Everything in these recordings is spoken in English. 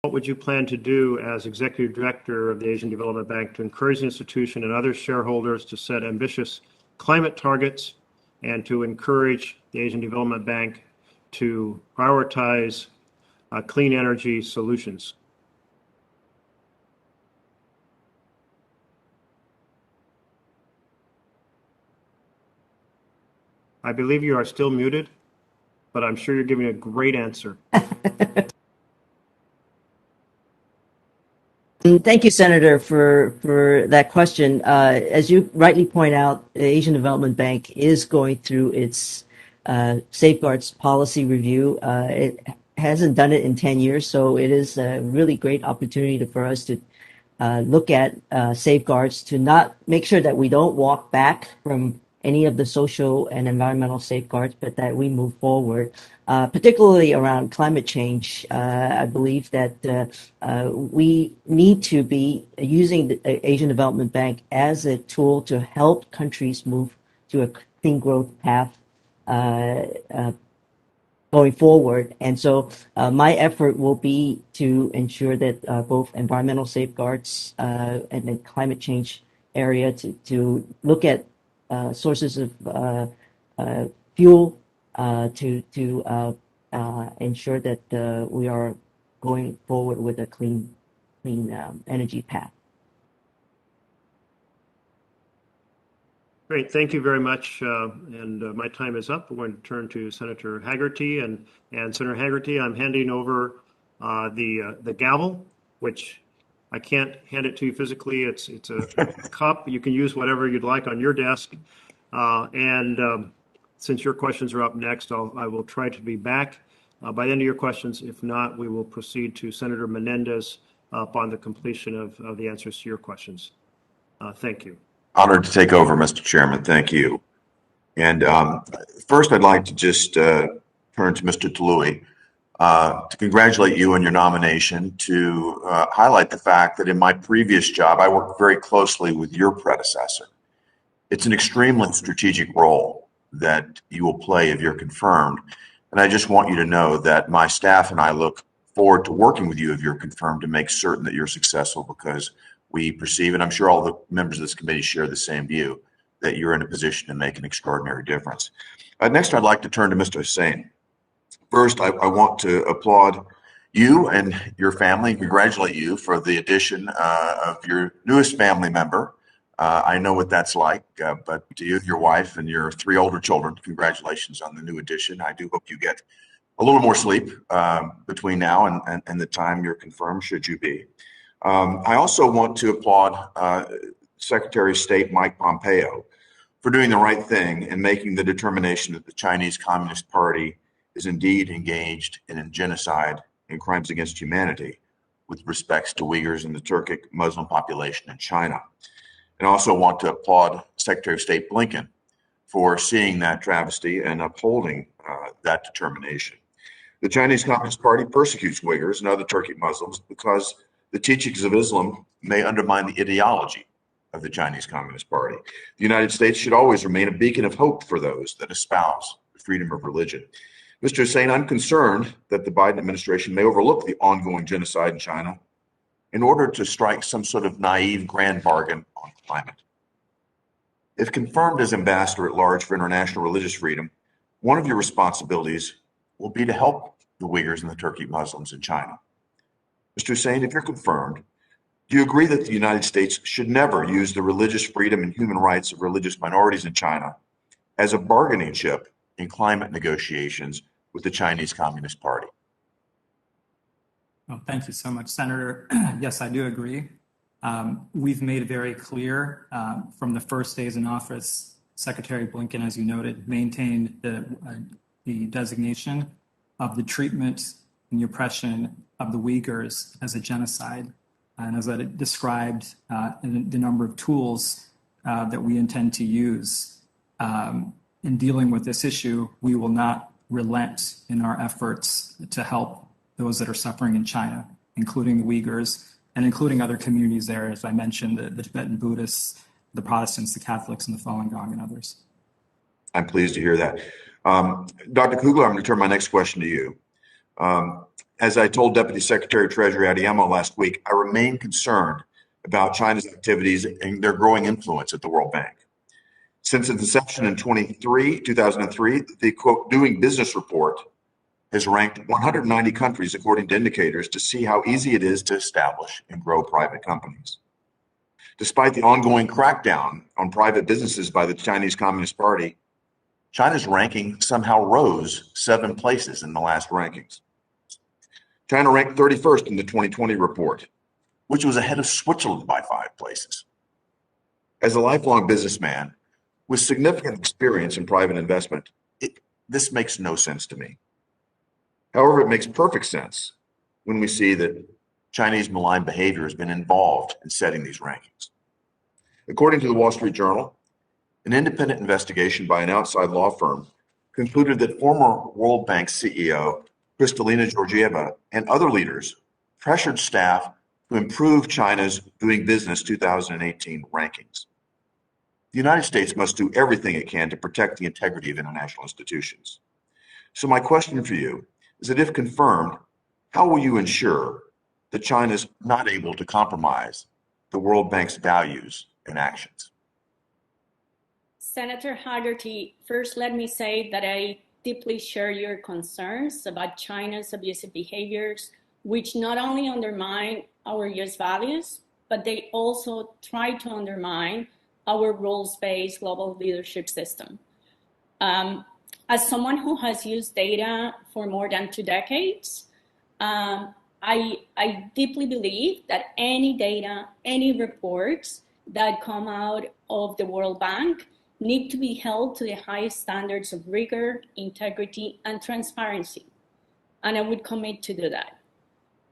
what would you plan to do as Executive Director of the Asian Development Bank to encourage the institution and other shareholders to set ambitious climate targets and to encourage the Asian Development Bank to prioritize clean energy solutions? I believe you are still muted, but I'm sure you're giving a great answer. Thank you, Senator, for that question. As you rightly point out, the Asian Development Bank is going through its safeguards policy review. It hasn't done it in 10 years, so it is a really great opportunity for us to look at safeguards to not make sure that we don't walk back from any of the social and environmental safeguards, but that we move forward, particularly around climate change. I believe that we need to be using the Asian Development Bank as a tool to help countries move to a clean growth path going forward. And so my effort will be to ensure that both environmental safeguards and the climate change area to look at sources of fuel to ensure that we are going forward with a clean energy path. Great, thank you very much. My time is up. We're going to turn to Senator Haggerty, and Senator Haggerty, I'm handing over the gavel, which I can't hand it to you physically. It's a cup. You can use whatever you'd like on your desk. Since your questions are up next, I will try to be back by the end of your questions. If not, we will proceed to Senator Menendez upon the completion of the answers to your questions. Thank you. Honored to take over, Mr. Chairman. Thank you. And first, I'd like to just turn to Mr. Tallui to congratulate you on your nomination, to highlight the fact that in my previous job, I worked very closely with your predecessor. It's an extremely strategic role that you will play if you're confirmed. And I just want you to know that my staff and I look forward to working with you if you're confirmed to make certain that you're successful, because we perceive, and I'm sure all the members of this committee share the same view, that you're in a position to make an extraordinary difference. Next, I'd like to turn to Mr. Hussain. First, I want to applaud you and your family and congratulate you for the addition of your newest family member. I know what that's like, but to you, your wife, and your 3 older children, congratulations on the new addition. I do hope you get a little more sleep between now and the time you're confirmed, should you be. I also want to applaud Secretary of State Mike Pompeo for doing the right thing and making the determination that the Chinese Communist Party is indeed engaged in genocide and crimes against humanity with respects to Uyghurs and the Turkic Muslim population in China. And I also want to applaud Secretary of State Blinken for seeing that travesty and upholding that determination. The Chinese Communist Party persecutes Uyghurs and other Turkic Muslims because the teachings of Islam may undermine the ideology of the Chinese Communist Party. The United States should always remain a beacon of hope for those that espouse freedom of religion. Mr. Hussain, I'm concerned that the Biden administration may overlook the ongoing genocide in China in order to strike some sort of naive grand bargain on climate. If confirmed as ambassador at large for international religious freedom, one of your responsibilities will be to help the Uyghurs and the Turkic Muslims in China. Mr. Hussain, if you're confirmed, do you agree that the United States should never use the religious freedom and human rights of religious minorities in China as a bargaining chip in climate negotiations with the Chinese Communist Party? Well, thank you so much, Senator. Yes, I do agree. We've made it very clear from the first days in office, Secretary Blinken, as you noted, maintained the designation of the treatment and the oppression of the Uyghurs as a genocide. And as I described, the number of tools that we intend to use in dealing with this issue, we will not relent in our efforts to help those that are suffering in China, including the Uyghurs and including other communities there, as I mentioned, the Tibetan Buddhists, the Protestants, the Catholics, and the Falun Gong, and others. I'm pleased to hear that. Dr. Kugler, I'm going to turn my next question to you. as I told Deputy Secretary of Treasury Adeyemo last week, I remain concerned about China's activities and their growing influence at the World Bank. Since its inception in 2003, the quote, Doing Business report has ranked 190 countries according to indicators to see how easy it is to establish and grow private companies. Despite the ongoing crackdown on private businesses by the Chinese Communist Party, China's ranking somehow rose 7 places in the last rankings. China ranked 31st in the 2020 report, which was ahead of Switzerland by 5 places. As a lifelong businessman with significant experience in private investment, this makes no sense to me. However, it makes perfect sense when we see that Chinese malign behavior has been involved in setting these rankings. According to the Wall Street Journal, an independent investigation by an outside law firm concluded that former World Bank CEO Kristalina Georgieva and other leaders pressured staff to improve China's Doing Business 2018 rankings. The United States must do everything it can to protect the integrity of international institutions. So my question for you is that if confirmed, how will you ensure that China is not able to compromise the World Bank's values and actions? Senator Haggerty, first let me say that I deeply share your concerns about China's abusive behaviors, which not only undermine our US values, but they also try to undermine our rules-based global leadership system. As someone who has used data for more than 2 decades, I deeply believe that any data, any reports that come out of the World Bank need to be held to the highest standards of rigor, integrity, and transparency. And I would commit to do that.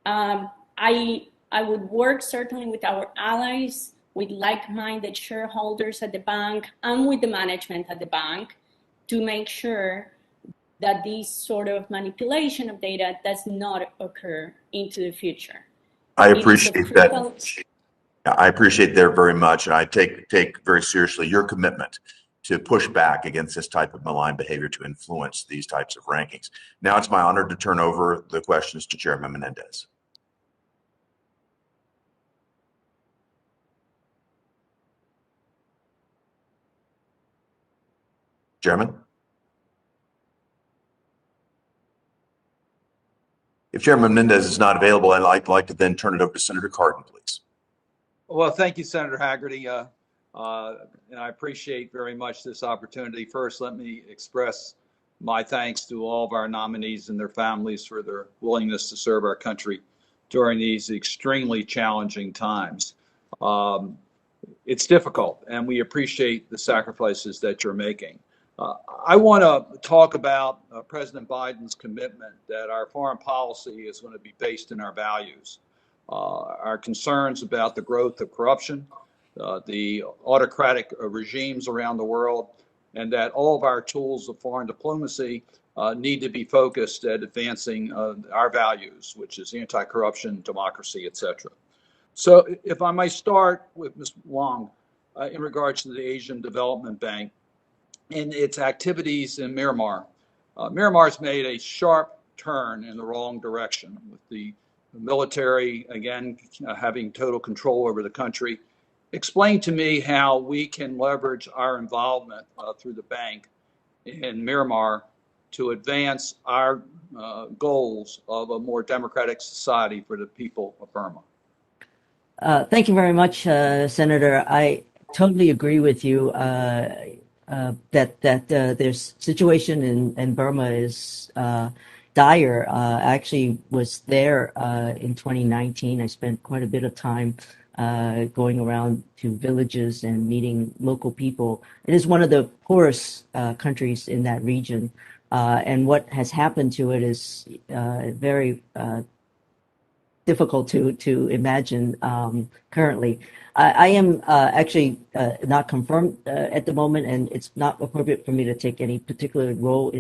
I would work certainly with our allies, with like-minded shareholders at the bank, and with the management at the bank to make sure that this sort of manipulation of data does not occur into the future. I appreciate that. I appreciate that very much, and I take very seriously your commitment to push back against this type of malign behavior to influence these types of rankings. Now it's my honor to turn over the questions to Chairman Menendez. Chairman? If Chairman Menendez is not available, I'd like to then turn it over to Senator Cardin, please. Well, thank you, Senator Haggerty. And I appreciate very much this opportunity. First, let me express my thanks to all of our nominees and their families for their willingness to serve our country during these extremely challenging times. It's difficult, and we appreciate the sacrifices that you're making. I want to talk about President Biden's commitment that our foreign policy is going to be based in our values. Our concerns about the growth of corruption, the autocratic regimes around the world, and that all of our tools of foreign diplomacy need to be focused at advancing our values, which is anti-corruption, democracy, etc. So if I might start with Ms. Wong in regards to the Asian Development Bank and its activities in Myanmar. Myanmar's made a sharp turn in the wrong direction with the military, again, having total control over the country. Explain to me how we can leverage our involvement through the bank in Myanmar to advance our goals of a more democratic society for the people of Burma. Thank you very much, Senator. I totally agree with you that their situation in Burma is dire. I actually was there in 2019. I spent quite a bit of time going around to villages and meeting local people. It is one of the poorest countries in that region, and what has happened to it is very difficult to imagine currently. I am actually not confirmed at the moment, and it's not appropriate for me to take any particular role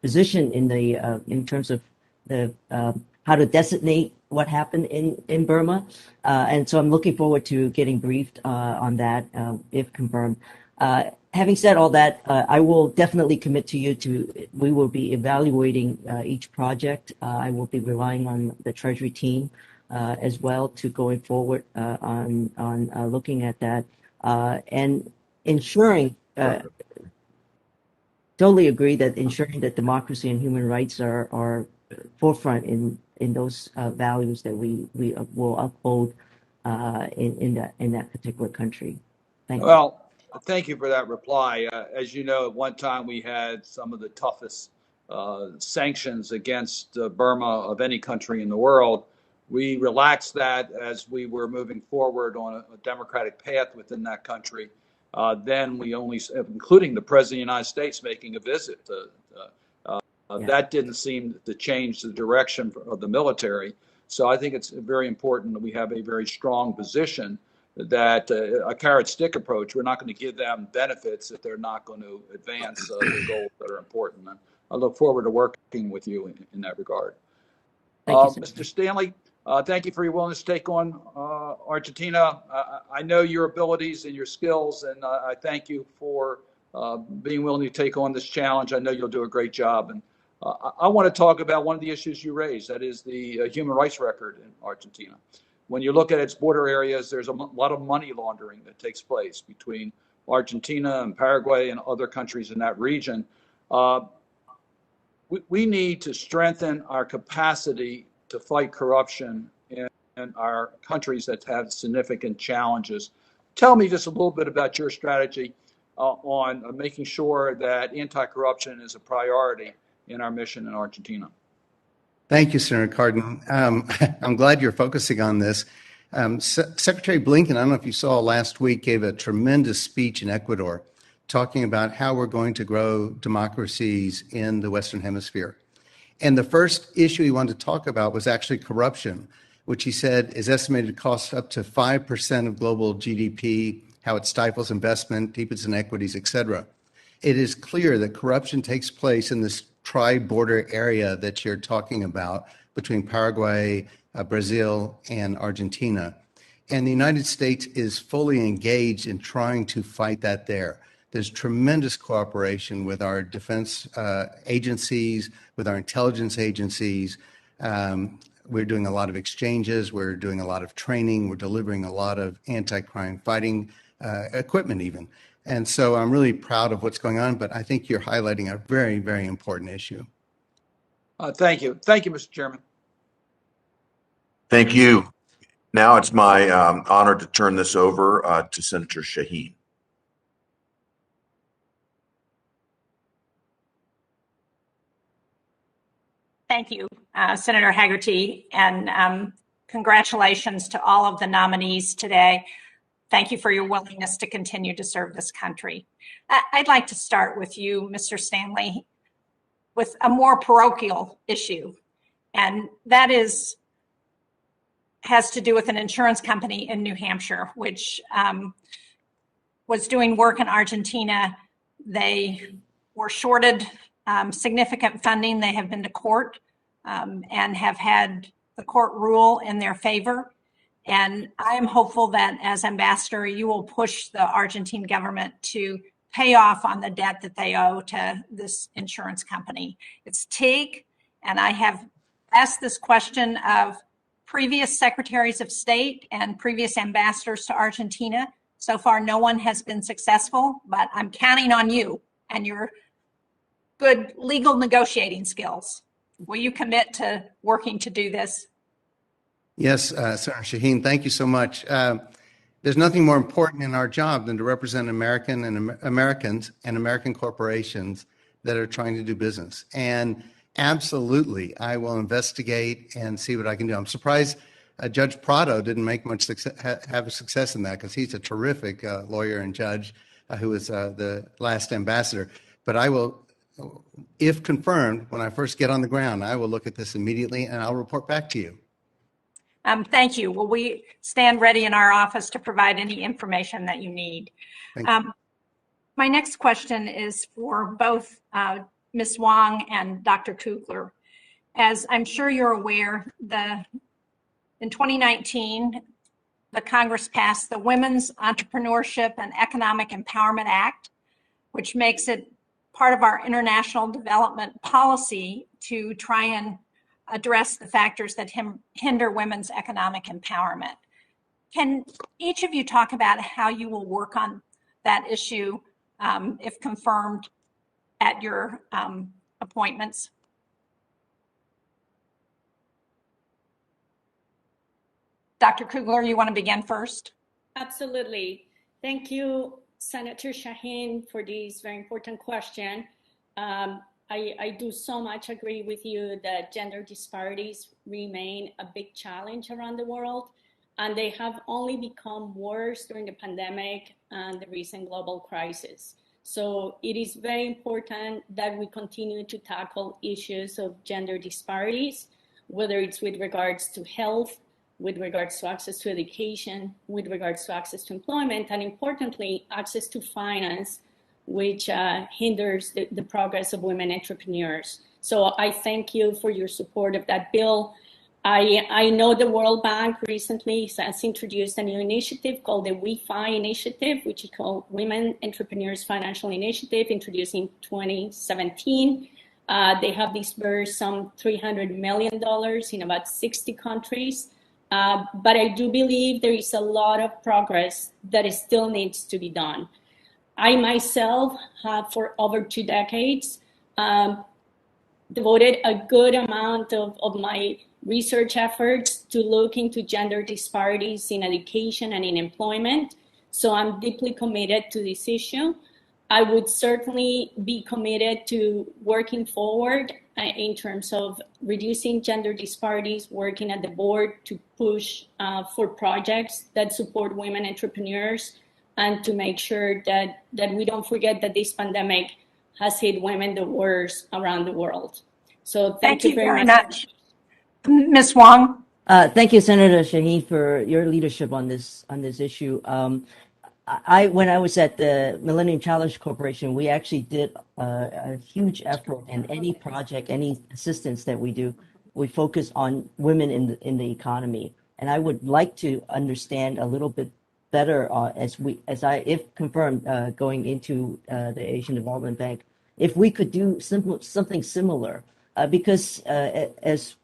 position in terms of the how to designate what happened in Burma, and so I'm looking forward to getting briefed on that if confirmed. Having said all that, I will definitely commit to you we will be evaluating each project. I will be relying on the Treasury team as well to going forward on looking at that and ensuring. Totally agree that ensuring that democracy and human rights are forefront in those values that we will uphold in that particular country. Thank you. Well, thank you for that reply. As you know, at one time we had some of the toughest sanctions against Burma of any country in the world. We relaxed that as we were moving forward on a democratic path within that country. Then we only, including the President of the United States making a visit, Yeah. that didn't seem to change the direction of the military. So I think it's very important that we have a very strong position that a carrot stick approach, we're not going to give them benefits if they're not going to advance the goals that are important. And I look forward to working with you in that regard. Thank you, Mr. Stanley, thank you for your willingness to take on Argentina. I know your abilities and your skills, and I thank you for being willing to take on this challenge. I know you'll do a great job. And I want to talk about one of the issues you raised, that is the human rights record in Argentina. When you look at its border areas, there's a lot of money laundering that takes place between Argentina and Paraguay and other countries in that region. We need to strengthen our capacity to fight corruption in our countries that have significant challenges. Tell me just a little bit about your strategy on making sure that anti-corruption is a priority in our mission in Argentina. Thank you, Senator Cardin. I'm glad you're focusing on this. Secretary Blinken, I don't know if you saw last week, gave a tremendous speech in Ecuador talking about how we're going to grow democracies in the Western Hemisphere. And the first issue he wanted to talk about was actually corruption, which he said is estimated to cost up to 5% of global GDP, how it stifles investment, deepens inequities, et cetera. It is clear that corruption takes place in this tri-border area that you're talking about between Paraguay, Brazil, and Argentina. And the United States is fully engaged in trying to fight that there. There's tremendous cooperation with our defense agencies, with our intelligence agencies. We're doing a lot of exchanges. We're doing a lot of training. We're delivering a lot of anti-crime fighting equipment even. And so I'm really proud of what's going on, but I think you're highlighting a very, very important issue. Thank you. Thank you, Mr. Chairman. Thank you. Now it's my honor to turn this over to Senator Shaheen. Thank you, Senator Haggerty, and congratulations to all of the nominees today. Thank you for your willingness to continue to serve this country. I'd like to start with you, Mr. Stanley, with a more parochial issue, and that has to do with an insurance company in New Hampshire, which was doing work in Argentina. They were shorted significant funding. They have been to court and have had the court rule in their favor. And I am hopeful that as ambassador, you will push the Argentine government to pay off on the debt that they owe to this insurance company. It's TIG, and I have asked this question of previous secretaries of state and previous ambassadors to Argentina. So far, no one has been successful, but I'm counting on you and your good legal negotiating skills. Will you commit to working to do this? Yes, Senator Shaheen, thank you so much. There's nothing more important in our job than to represent Americans and American corporations that are trying to do business. And absolutely, I will investigate and see what I can do. I'm surprised Judge Prado didn't make much have a success in that, because he's a terrific lawyer and judge who was the last ambassador. But I will, if confirmed, when I first get on the ground, I will look at this immediately and I'll report back to you. Thank you. Well, we stand ready in our office to provide any information that you need. Thank you. My next question is for both Ms. Wong and Dr. Kugler. As I'm sure you're aware, in 2019, the Congress passed the Women's Entrepreneurship and Economic Empowerment Act, which makes it part of our international development policy to try and address the factors that hinder women's economic empowerment. Can each of you talk about how you will work on that issue if confirmed at your appointments? Dr. Kugler, you want to begin first? Absolutely. Thank you, Senator Shaheen, for this very important question. I do so much agree with you that gender disparities remain a big challenge around the world, and they have only become worse during the pandemic and the recent global crisis. So it is very important that we continue to tackle issues of gender disparities, whether it's with regards to health, with regards to access to education, with regards to access to employment, and importantly, access to finance, which hinders the progress of women entrepreneurs. So I thank you for your support of that bill. I know the World Bank recently has introduced a new initiative called the WeFi Initiative, which is called Women Entrepreneurs Financial Initiative, introduced in 2017. They have disbursed some $300 million in about 60 countries. But I do believe there is a lot of progress that still needs to be done. I myself have, for over 2 decades, devoted a good amount of my research efforts to look into gender disparities in education and in employment. So I'm deeply committed to this issue. I would certainly be committed to working forward in terms of reducing gender disparities, working at the board to push for projects that support women entrepreneurs, and to make sure that we don't forget that this pandemic has hit women the worst around the world. So thank you very much. Ms. Wong? Thank you, Senator Shaheen, for your leadership on this issue. When I was at the Millennium Challenge Corporation, we actually did a huge effort, and any project, any assistance that we do, we focus on women in the economy. And I would like to understand a little bit better if confirmed, going into the Asian Development Bank, if we could do something similar, because as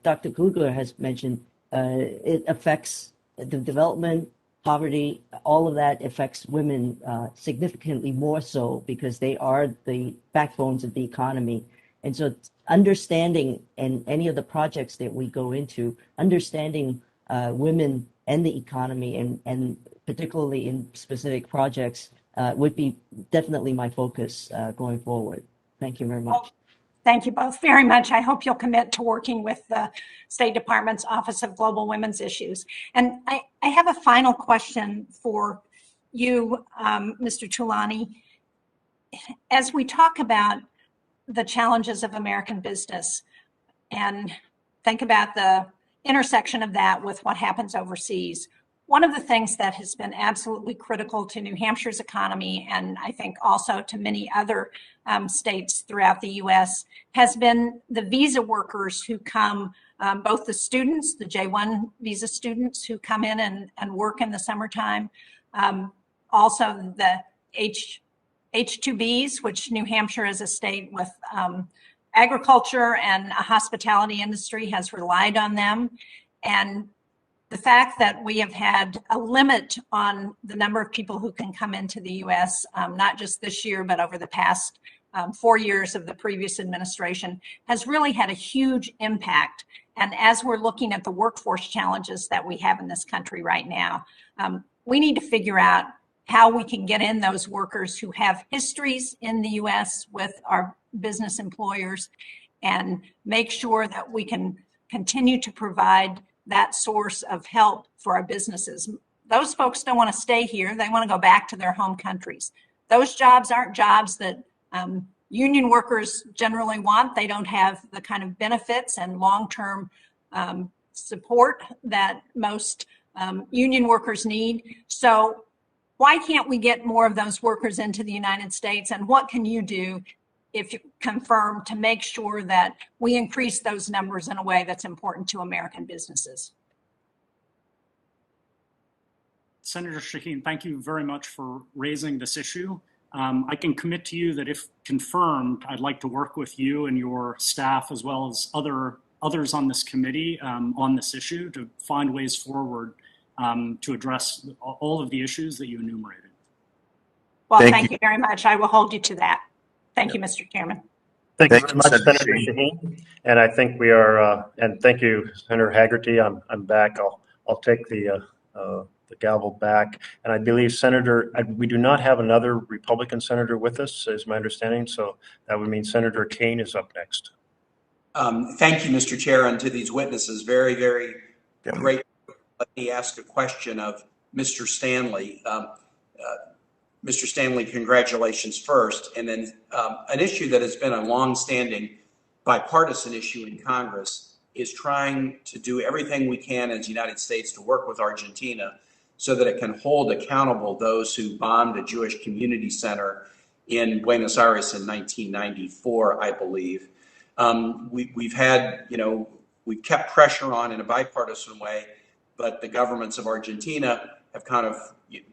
Dr. Kugler has mentioned, it affects the development, poverty, all of that affects women significantly more so because they are the backbones of the economy. And so understanding in any of the projects that we go into, understanding women and the economy and particularly in specific projects would be definitely my focus going forward. Thank you very much. Thank you both very much. I hope you'll commit to working with the State Department's Office of Global Women's Issues. And I have a final question for you, Mr. Tulani. As we talk about the challenges of American business and think about the intersection of that with what happens overseas, one of the things that has been absolutely critical to New Hampshire's economy, and I think also to many other states throughout the U.S., has been the visa workers who come, both the students, the J-1 visa students who come in and work in the summertime, also the H-2Bs, which New Hampshire is a state with agriculture and a hospitality industry has relied on them. And the fact that we have had a limit on the number of people who can come into the U.S., not just this year, but over the past 4 years of the previous administration, has really had a huge impact. And as we're looking at the workforce challenges that we have in this country right now, we need to figure out how we can get in those workers who have histories in the U.S. with our business employers and make sure that we can continue to provide that source of help for our businesses. Those folks don't want to stay here. They want to go back to their home countries. Those jobs aren't jobs that union workers generally want. They don't have the kind of benefits and long-term support that most union workers need. So why can't we get more of those workers into the United States? And what can you do, if you confirm, to make sure that we increase those numbers in a way that's important to American businesses? Senator Shaheen, thank you very much for raising this issue. I can commit to you that if confirmed, I'd like to work with you and your staff as well as others on this committee on this issue to find ways forward to address all of the issues that you enumerated. Well, Thank thank you very much. I will hold you to that. Thank you, Mr. Chairman. Thank you Thank very you, much, Senator Senator Shaheen. Shaheen. And I think we are, and thank you, Senator Haggerty. I'm back. I'll take the gavel back. And I believe we do not have another Republican senator with us, is my understanding. So that would mean Senator Kane is up next. Thank you, Mr. Chair, and to these witnesses. Very, very great. Let me ask a question of Mr. Stanley. Mr. Stanley, congratulations first. And then an issue that has been a longstanding bipartisan issue in Congress is trying to do everything we can as the United States to work with Argentina so that it can hold accountable those who bombed a Jewish community center in Buenos Aires in 1994, I believe. We've had, we've kept pressure on in a bipartisan way, but the governments of Argentina have kind of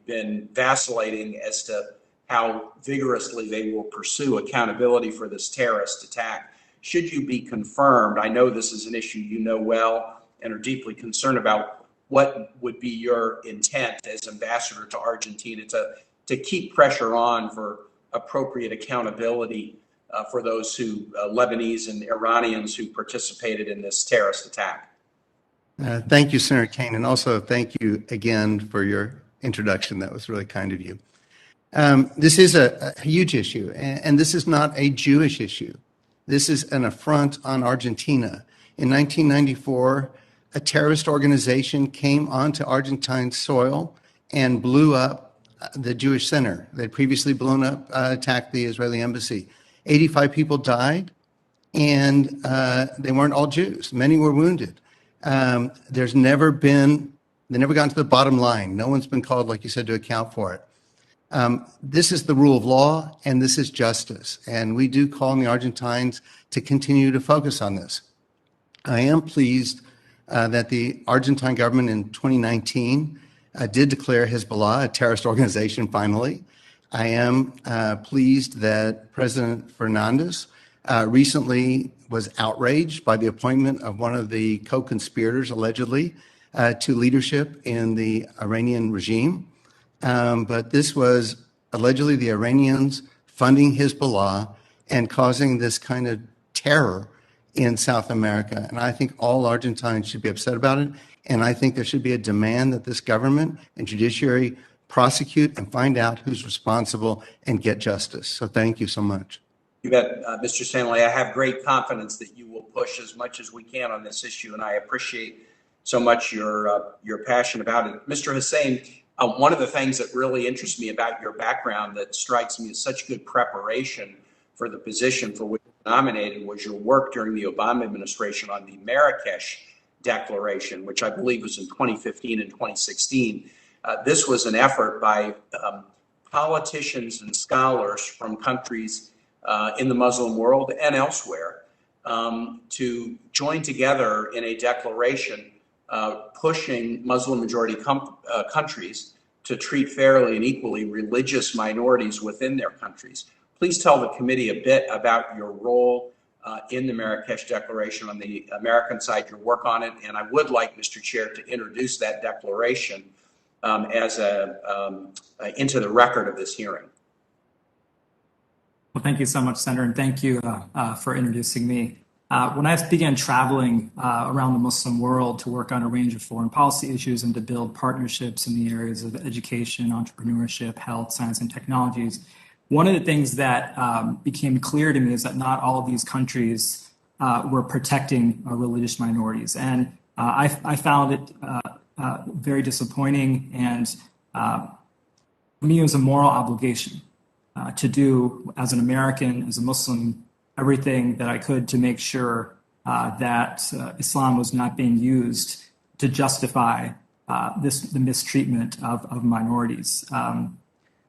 been vacillating as to how vigorously they will pursue accountability for this terrorist attack. Should you be confirmed, I know this is an issue you know well and are deeply concerned about, what would be your intent as ambassador to Argentina to keep pressure on for appropriate accountability for those Lebanese and Iranians who participated in this terrorist attack? Thank you, Senator Kane, and also thank you again for your introduction. That was really kind of you. This is a huge issue, and this is not a Jewish issue. This is an affront on Argentina. In 1994, a terrorist organization came onto Argentine soil and blew up the Jewish center. They'd previously blown up, attacked the Israeli embassy. 85 people died, and they weren't all Jews. Many were wounded. They never got to the bottom line. No one's been called, like you said, to account for it. This is the rule of law, and this is justice. And we do call on the Argentines to continue to focus on this. I am pleased that the Argentine government in 2019 did declare Hezbollah a terrorist organization finally. I am pleased that President Fernandez recently was outraged by the appointment of one of the co-conspirators, allegedly, to leadership in the Iranian regime. But this was allegedly the Iranians funding Hezbollah and causing this kind of terror in South America. And I think all Argentines should be upset about it. And I think there should be a demand that this government and judiciary prosecute and find out who's responsible and get justice. So thank you so much. You bet, Mr. Stanley. I have great confidence that you will push as much as we can on this issue, and I appreciate so much your passion about it. Mr. Hussein, one of the things that really interests me about your background that strikes me as such good preparation for the position for which you were nominated was your work during the Obama administration on the Marrakesh Declaration, which I believe was in 2015 and 2016. This was an effort by politicians and scholars from countries in the Muslim world and elsewhere to join together in a declaration pushing Muslim-majority countries to treat fairly and equally religious minorities within their countries. Please tell the committee a bit about your role in the Marrakesh Declaration on the American side, your work on it, and I would like, Mr. Chair, to introduce that declaration into the record of this hearing. Well, thank you so much, Senator, and thank you for introducing me. When I began traveling around the Muslim world to work on a range of foreign policy issues and to build partnerships in the areas of education, entrepreneurship, health, science, and technologies, one of the things that became clear to me is that not all of these countries were protecting religious minorities. And I found it very disappointing, and for me, it was a moral obligation to do, as an American, as a Muslim, everything that I could to make sure that Islam was not being used to justify the mistreatment of minorities.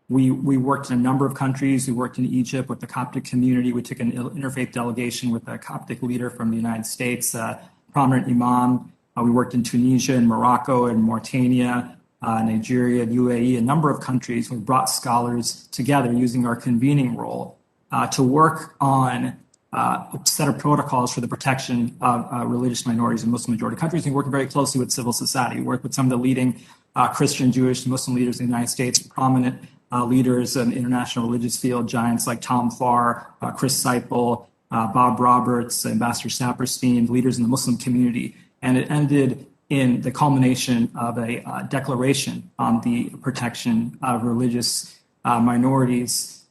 We worked in a number of countries. We worked in Egypt with the Coptic community. We took an interfaith delegation with a Coptic leader from the United States, prominent imam. We worked in Tunisia and Morocco and Mauritania. Nigeria, UAE, a number of countries. We brought scholars together using our convening role to work on a set of protocols for the protection of religious minorities in Muslim majority countries. We work very closely with civil society. We work with some of the leading Christian, Jewish, Muslim leaders in the United States, prominent leaders in the international religious field, giants like Tom Farr, Chris Seipel, Bob Roberts, Ambassador Saperstein, leaders in the Muslim community. And it ended in the culmination of a declaration on the protection of religious minorities,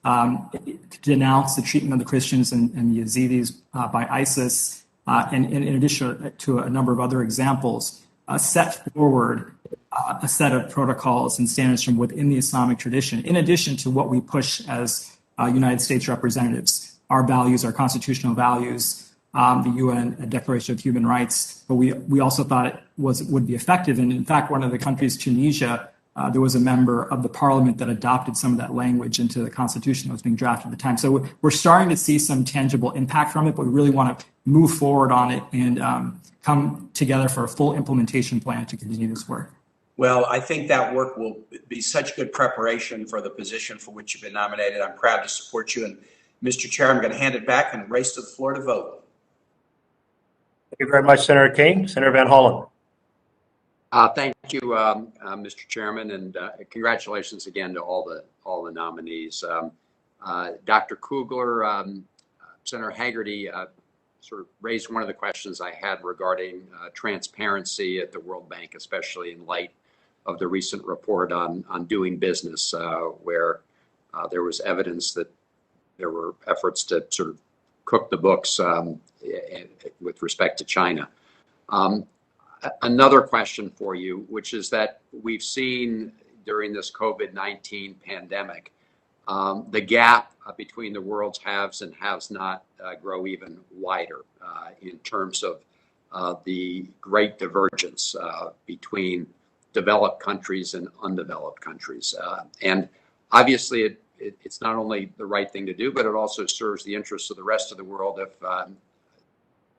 denounce the treatment of the Christians and Yazidis by ISIS, and in addition to a number of other examples, set forward a set of protocols and standards from within the Islamic tradition, in addition to what we push as United States representatives, our values, our constitutional values, the UN Declaration of Human Rights, but we also thought it would be effective. And in fact, one of the countries, Tunisia, there was a member of the parliament that adopted some of that language into the constitution that was being drafted at the time. So we're starting to see some tangible impact from it, but we really want to move forward on it and come together for a full implementation plan to continue this work. Well, I think that work will be such good preparation for the position for which you've been nominated. I'm proud to support you. And Mr. Chair, I'm going to hand it back and race to the floor to vote. Thank you very much, Senator King. Senator Van Hollen. Thank you, Mr. Chairman, and congratulations again to all the nominees. Dr. Kugler, Senator Haggerty sort of raised one of the questions I had regarding transparency at the World Bank, especially in light of the recent report on doing business, where there was evidence that there were efforts to sort of cook the books with respect to China. Another question for you, which is that we've seen during this COVID-19 pandemic, the gap between the world's haves and haves not grow even wider in terms of the great divergence between developed countries and undeveloped countries. And obviously it's not only the right thing to do, but it also serves the interests of the rest of the world if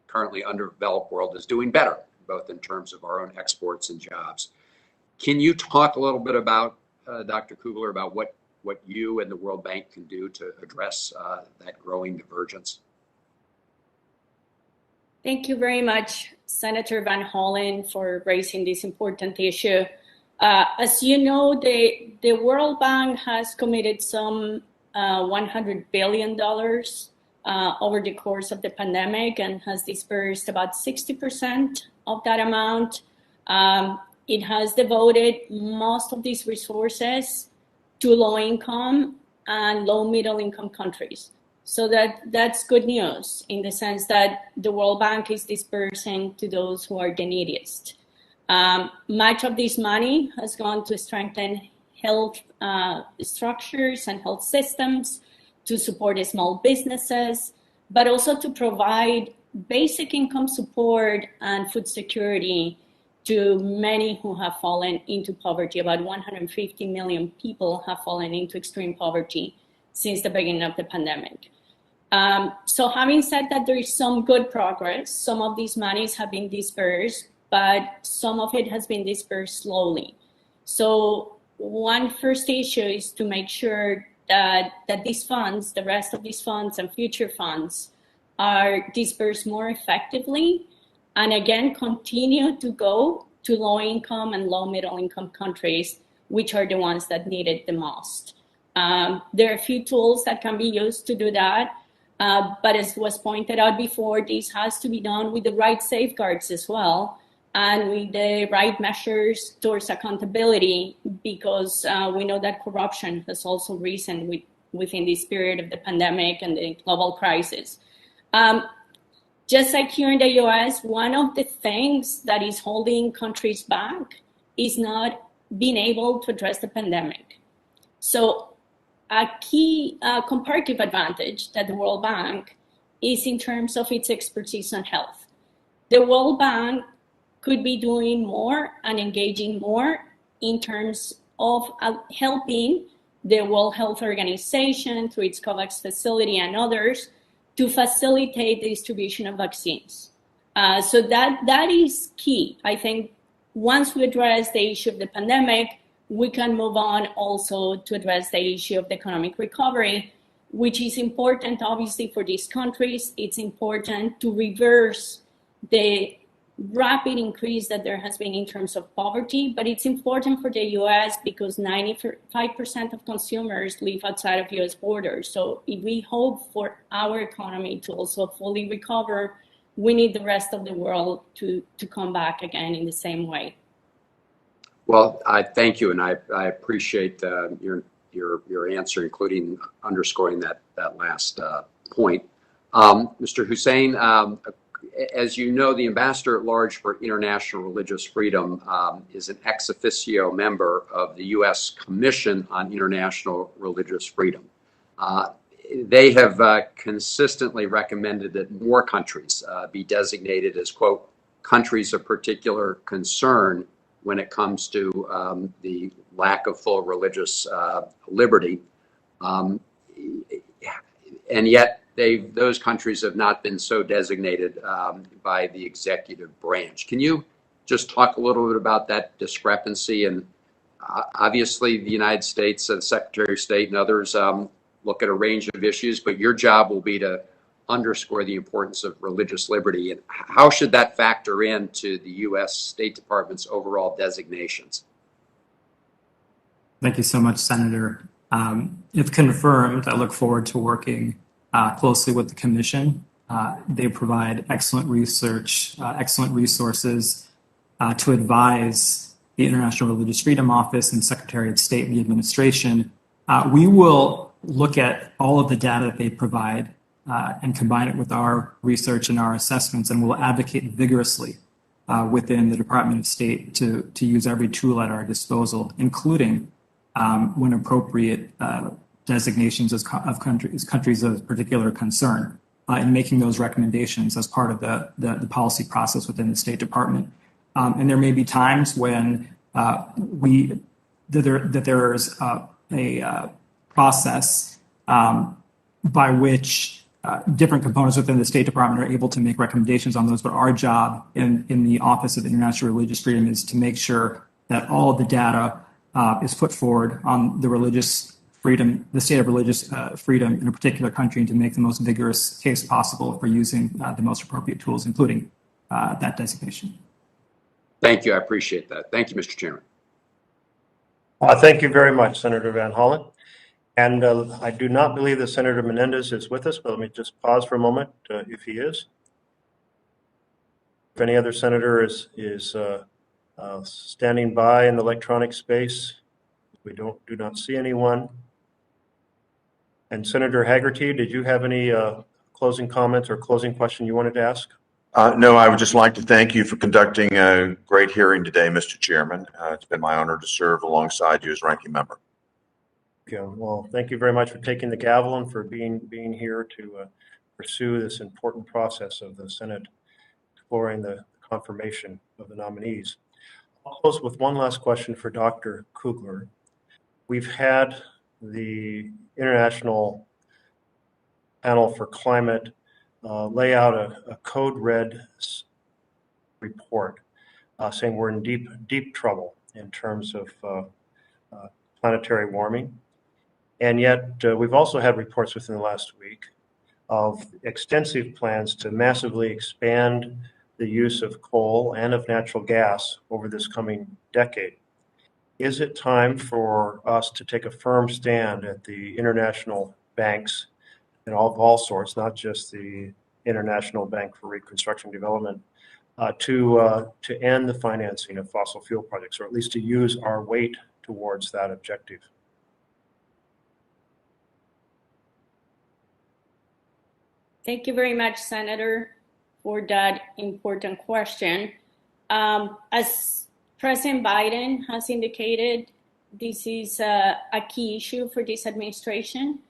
currently underdeveloped world is doing better, both in terms of our own exports and jobs. Can you talk a little bit about, Dr. Kugler, about what you and the World Bank can do to address that growing divergence? Thank you very much, Senator Van Hollen, for raising this important issue. As you know, the World Bank has committed some $100 billion over the course of the pandemic and has dispersed about 60% of that amount. It has devoted most of these resources to low-income and low-middle-income countries. So that's good news in the sense that the World Bank is dispersing to those who are the neediest. Much of this money has gone to strengthen health structures and health systems, to support small businesses, but also to provide basic income support and food security to many who have fallen into poverty. About 150 million people have fallen into extreme poverty since the beginning of the pandemic. So having said that, there is some good progress. Some of these monies have been dispersed, but some of it has been dispersed slowly. So one first issue is to make sure that these funds, the rest of these funds and future funds, are dispersed more effectively, and again, continue to go to low-income and low-middle-income countries, which are the ones that need it the most. There are a few tools that can be used to do that, but as was pointed out before, this has to be done with the right safeguards as well, and with the right measures towards accountability, because we know that corruption has also risen within this period of the pandemic and the global crisis. Just like here in the US, one of the things that is holding countries back is not being able to address the pandemic. So a key comparative advantage that the World Bank is in terms of its expertise on health. The World Bank could be doing more and engaging more in terms of helping the World Health Organization through its COVAX facility and others to facilitate the distribution of vaccines. So that is key. I think once we address the issue of the pandemic, we can move on also to address the issue of the economic recovery, which is important, obviously, for these countries. It's important to reverse the rapid increase that there has been in terms of poverty, but it's important for the US because 95% of consumers live outside of US borders. So if we hope for our economy to also fully recover, we need the rest of the world to come back again in the same way. Well, I thank you, and I appreciate your answer, including underscoring that last point. Mr. Hussein, as you know, the Ambassador at Large for International Religious Freedom is an ex officio member of the U.S. Commission on International Religious Freedom. They have consistently recommended that more countries be designated as, quote, countries of particular concern when it comes to the lack of full religious liberty. And yet, those countries have not been so designated by the executive branch. Can you just talk a little bit about that discrepancy? And obviously, the United States, the Secretary of State and others look at a range of issues, but your job will be to underscore the importance of religious liberty. And how should that factor into the U.S. State Department's overall designations? Thank you so much, Senator. If confirmed, I look forward to working closely with the Commission. They provide excellent research, excellent resources to advise the International Religious Freedom Office and Secretary of State and the administration. We will look at all of the data that they provide and combine it with our research and our assessments, and we'll advocate vigorously within the Department of State to use every tool at our disposal, including, when appropriate, designations of countries of particular concern, in making those recommendations as part of the policy process within the State Department. And there may be times when there's a process by which different components within the State Department are able to make recommendations on those. But our job in the Office of International Religious Freedom is to make sure that all of the data is put forward on the religious freedom, the state of religious freedom in a particular country, and to make the most vigorous case possible for using the most appropriate tools, including that designation. Thank you. I appreciate that. Thank you, Mr. Chairman. Thank you very much, Senator Van Hollen. And I do not believe that Senator Menendez is with us, but let me just pause for a moment if he is. If any other senator is standing by in the electronic space, we do not see anyone. And Senator Haggerty, did you have any closing comments or closing question you wanted to ask? No, I would just like to thank you for conducting a great hearing today, Mr. Chairman. It's been my honor to serve alongside you as ranking member. Okay, well, thank you very much for taking the gavel and for being here to pursue this important process of the Senate exploring the confirmation of the nominees. I'll close with one last question for Dr. Kugler. We've had the International Panel for Climate lay out a code red report saying we're in deep trouble in terms of planetary warming. And yet we've also had reports within the last week of extensive plans to massively expand the use of coal and of natural gas over this coming decade. Is it time for us to take a firm stand at the international banks and of all sorts, not just the International Bank for Reconstruction and Development, to end the financing of fossil fuel projects, or at least to use our weight towards that objective? Thank you very much, Senator, for that important question. As President Biden has indicated, this is a key issue for this administration.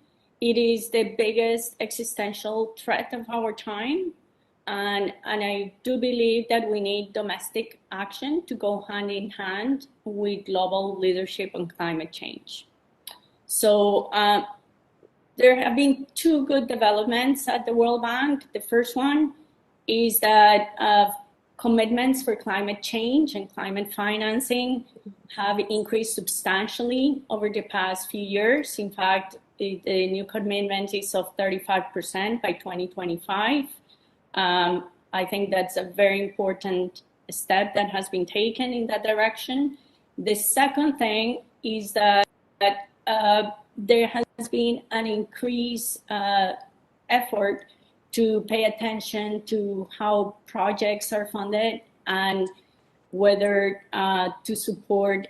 It is the biggest existential threat of our time. And I do believe that we need domestic action to go hand in hand with global leadership on climate change. So there have been two good developments at the World Bank. The first one is that commitments for climate change and climate financing have increased substantially over the past few years. In fact, the new commitment is of 35% by 2025. I think that's a very important step that has been taken in that direction. The second thing is that there has been an increased effort to pay attention to how projects are funded and whether to support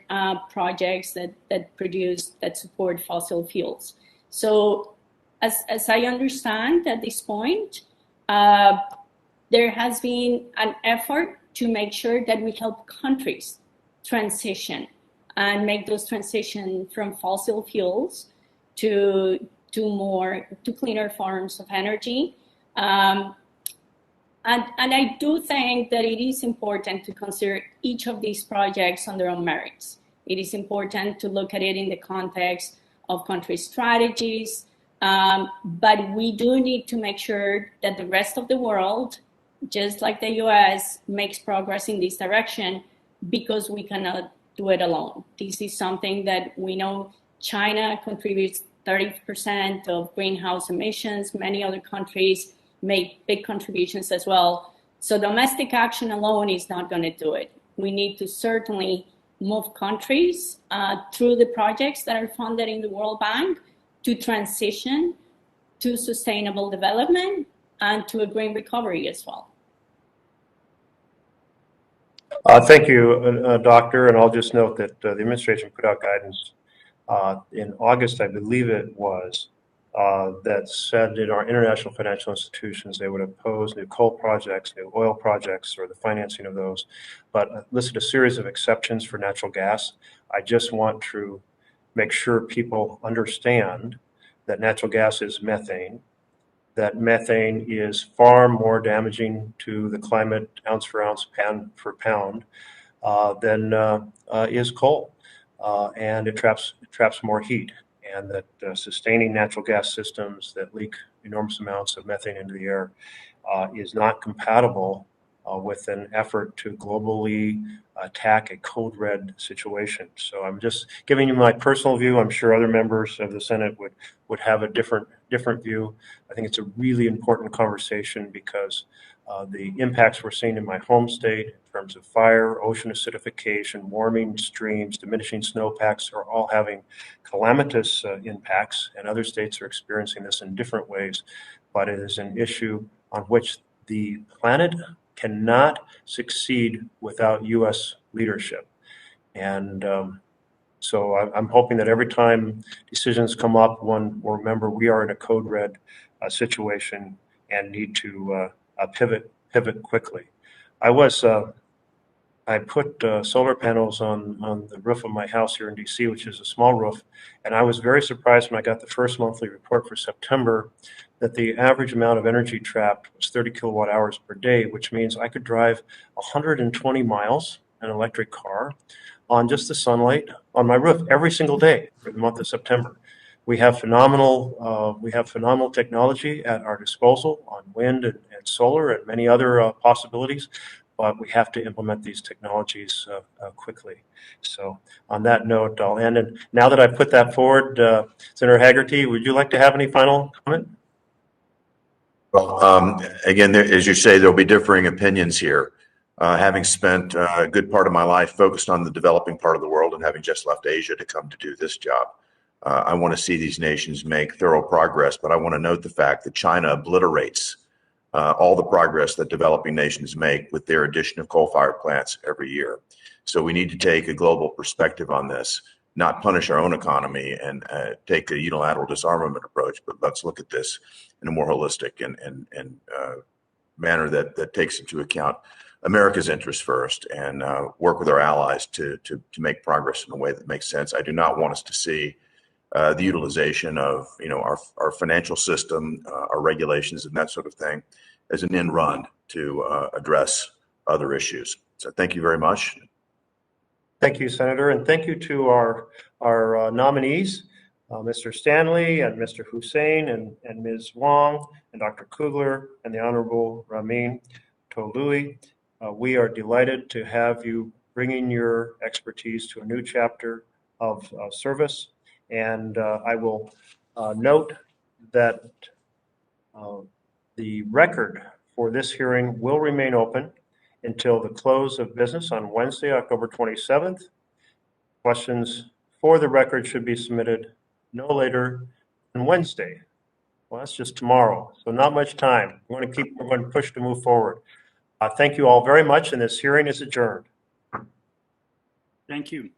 projects that support fossil fuels. So as I understand at this point, there has been an effort to make sure that we help countries transition and make those transition from fossil fuels to cleaner forms of energy. And I do think that it is important to consider each of these projects on their own merits. It is important to look at it in the context of country strategies, but we do need to make sure that the rest of the world, just like the US, makes progress in this direction, because we cannot do it alone. This is something that we know China contributes 30% of greenhouse emissions. Many other countries make big contributions as well. So domestic action alone is not going to do it. We need to certainly move countries through the projects that are funded in the World Bank to transition to sustainable development and to a green recovery as well. Thank you, Doctor. And I'll just note that the administration put out guidance in August, I believe it was, that said in our international financial institutions they would oppose new coal projects, new oil projects, or the financing of those, but listed a series of exceptions for natural gas. I just want to make sure people understand that natural gas is methane, that methane is far more damaging to the climate ounce for ounce, pound for pound, than is coal. And it traps more heat, and that sustaining natural gas systems that leak enormous amounts of methane into the air is not compatible with an effort to globally attack a code red situation. So I'm just giving you my personal view. I'm sure other members of the Senate would have a different view. I think it's a really important conversation because the impacts we're seeing in my home state in terms of fire, ocean acidification, warming streams, diminishing snowpacks are all having calamitous impacts, and other states are experiencing this in different ways. But it is an issue on which the planet cannot succeed without U.S. leadership. And so I'm hoping that every time decisions come up, one will remember we are in a code red situation and need to pivot quickly. I put solar panels on the roof of my house here in DC, which is a small roof, and I was very surprised when I got the first monthly report for September that the average amount of energy trapped was 30 kilowatt hours per day, which means I could drive 120 miles in an electric car on just the sunlight on my roof every single day for the month of September. We have phenomenal technology at our disposal on wind and solar and many other possibilities, but we have to implement these technologies quickly. So on that note, I'll end. And now that I put that forward, Senator Haggerty, would you like to have any final comment? Well, again, as you say, there'll be differing opinions here. Having spent a good part of my life focused on the developing part of the world and having just left Asia to come to do this job, I want to see these nations make thorough progress, but I want to note the fact that China obliterates all the progress that developing nations make with their addition of coal-fired plants every year. So we need to take a global perspective on this, not punish our own economy and take a unilateral disarmament approach, but let's look at this in a more holistic and manner that takes into account America's interests first and work with our allies to make progress in a way that makes sense. I do not want us to see the utilization of our financial system, our regulations, and that sort of thing as an end run to address other issues. So thank you very much. Thank you, Senator, and thank you to our nominees, Mr. Stanley and Mr. Hussein and Ms. Wong and Dr. Kugler and the Honorable Ramin Tolui. We are delighted to have you bringing your expertise to a new chapter of service. And I will note that the record for this hearing will remain open until the close of business on Wednesday, October 27th. Questions for the record should be submitted no later than Wednesday. Well, that's just tomorrow, so not much time. We're going to push to move forward. Thank you all very much, and this hearing is adjourned. Thank you.